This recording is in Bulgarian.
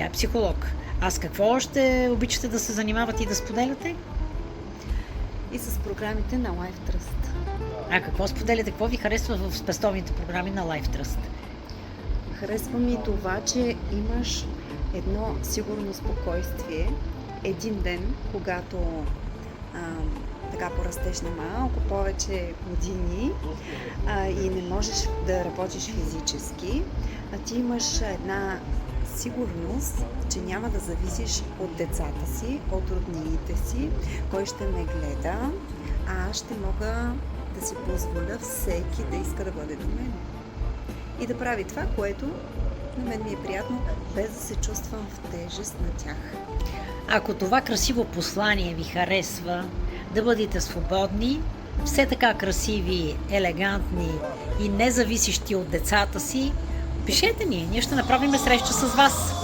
Тя е психолог. А с какво още обичате да се занимавате и да споделяте? И с програмите на Life Trust. А какво споделяте? Какво ви харесва в спестовните програми на Life Trust? Харесва ми това, че имаш едно сигурно спокойствие един ден, когато така порастеш на малко повече години и не можеш да работиш физически, а ти имаш една сигурност, че няма да зависиш от децата си, от роднините си, кой ще ме гледа, а аз ще мога да си позволя всеки да иска да бъде до мен. И да прави това, което на мен ми е приятно, без да се чувствам в тежест на тях. Ако това красиво послание ви харесва, да бъдете свободни, все така красиви, елегантни и независещи от децата си, пишете ни, ние ще направим среща с вас.